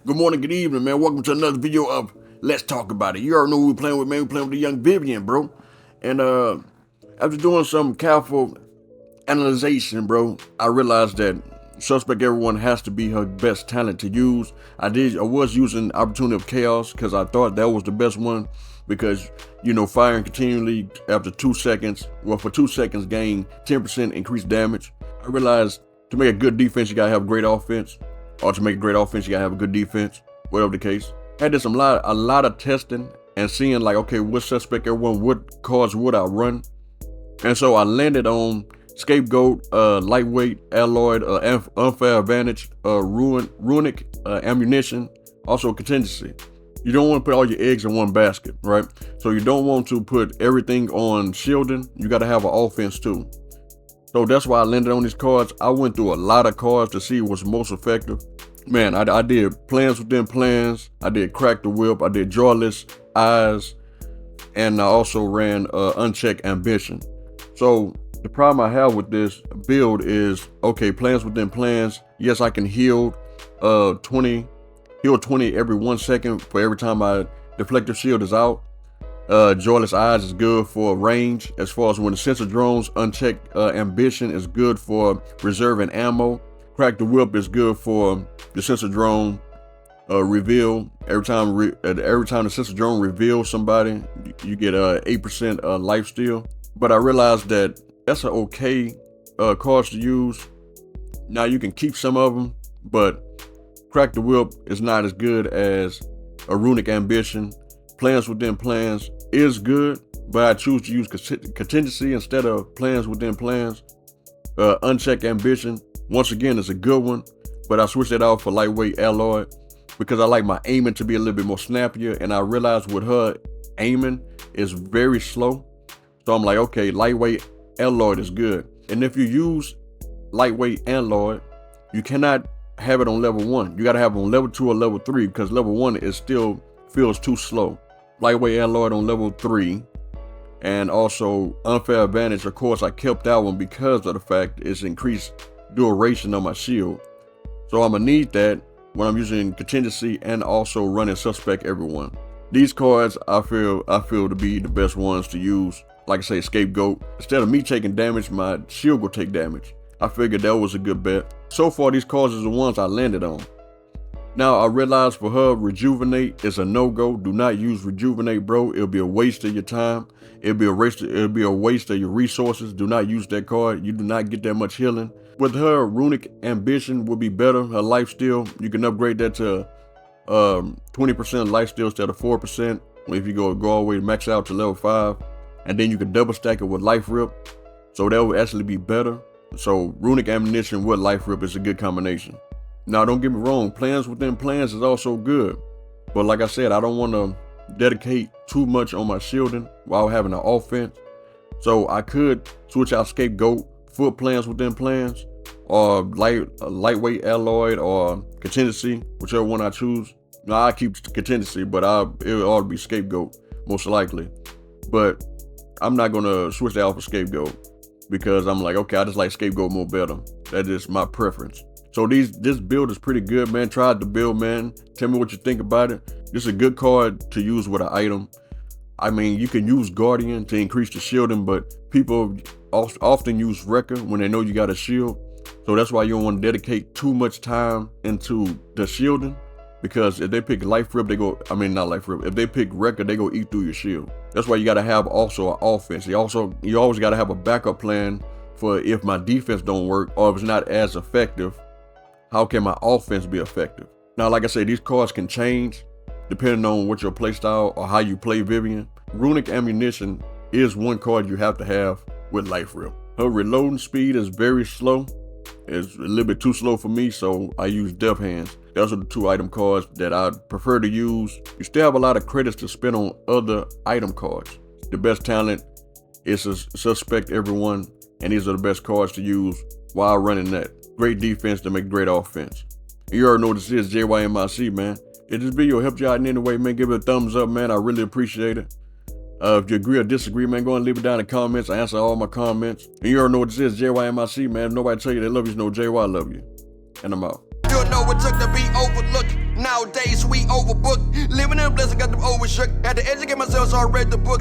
Good morning, good evening, man. Welcome to another video of Let's Talk About It. You already know who we're playing with, man. We're playing with the young Vivian, bro. And after doing some careful analyzation, bro, I realized that Suspect Everyone has to be her best talent to use. I was using Opportunity of Chaos because I thought that was the best one because, you know, firing continually after 2 seconds, well, for 2 seconds gain 10% increased damage. I realized to make a good defense, you gotta have great offense. Or to make a great offense, you gotta have a good defense, whatever the case. I did a lot of testing and seeing like, okay, what Suspect Everyone, what cards would I run? And so I landed on Scapegoat, Lightweight, Alloyed, Unfair Advantage, Runic, Ammunition, also Contingency. You don't want to put all your eggs in one basket, right? So you don't want to put everything on shielding. You gotta have an offense too. So that's why I landed on these cards. I went through a lot of cards to see what's most effective. Man, I did plans within plans. I did Crack the Whip. I did Joyless Eyes. And I also ran Unchecked Ambition. So the problem I have with this build is, okay, plans within plans. Yes, I can heal 20 every 1 second for every time my deflector shield is out. Joyless Eyes is good for range. As far as when the sensor drones, Unchecked Ambition is good for reserving ammo. Crack the Whip is good for the sensor drone reveal. Every time the sensor drone reveals somebody, you get 8% life steal. But I realized that that's an okay cards to use. Now you can keep some of them, but Crack the Whip is not as good as a Runic Ambition. Plans within plans is good, but I choose to use contingency instead of plans within plans. Unchecked Ambition, once again, is a good one, but I switched it out for Lightweight Alloy because I like my aiming to be a little bit more snappier, and I realized with her aiming is very slow. So I'm like, okay, Lightweight Alloy is good. And if you use Lightweight Alloy, you cannot have it on level 1. You gotta have it on level 2 or level 3 because level 1 is still feels too slow. Lightweight Alloy on level 3, and also Unfair Advantage. Of course, I kept that one because of the fact it's increased duration on my shield. So I'm gonna need that when I'm using contingency and also running Suspect Everyone. These cards I feel to be the best ones to use. Like I say, Scapegoat. Instead of me taking damage, my shield will take damage. I figured that was a good bet. So far, these cards are the ones I landed on. Now I realize for her, Rejuvenate is a no-go. Do not use Rejuvenate, bro. It'll be a waste of your time. It'll be a waste of your resources. Do not use that card. You do not get that much healing. With her, Runic Ambition will be better. Her life steal, you can upgrade that to 20% life steal instead of 4%. If you go all the way to max out to level 5, and then you can double stack it with Life Rip. So that will actually be better. So Runic Ammunition with Life Rip is a good combination. Now, don't get me wrong, plans within plans is also good. But like I said, I don't want to dedicate too much on my shielding while having an offense. So I could switch out Scapegoat, foot plans within plans, or Lightweight Alloyed or Contingency, whichever one I choose. Now, I keep Contingency, but it ought to be Scapegoat, most likely. But I'm not going to switch that out for Scapegoat because I'm like, okay, I just like Scapegoat more better. That is my preference. So this build is pretty good, man. Try the build, man. Tell me what you think about it. This is a good card to use with an item. I mean, you can use Guardian to increase the shielding, but people often use Wrecker when they know you got a shield. So that's why you don't want to dedicate too much time into the shielding, because if they pick Life Rip, not Life Rip. If they pick Wrecker, they go eat through your shield. That's why you got to have also an offense. You always got to have a backup plan for if my defense don't work or if it's not as effective. How can my offense be effective? Now, like I said, these cards can change depending on what your playstyle or how you play Vivian. Runic Ammunition is one card you have to have with Life Rip. Her reloading speed is very slow. It's a little bit too slow for me, so I use Death Hands. Those are the 2 item cards that I prefer to use. You still have a lot of credits to spend on other item cards. The best talent is Suspect Everyone, and these are the best cards to use while running that. Great defense to make great offense. You already know what this is, JYMIC, man. If this video helped you out in any way, man, give it a thumbs up, man. I really appreciate it. If you agree or disagree, man, go and leave it down in the comments. I answer all my comments. And you already know what this is, JYMIC, man. If nobody tell you they love you, know JY love you. And I'm out. You know what took to be overlooked. Nowadays we overbooked. Living in a blessing, got them overshook. Had to educate myself, so I read the books.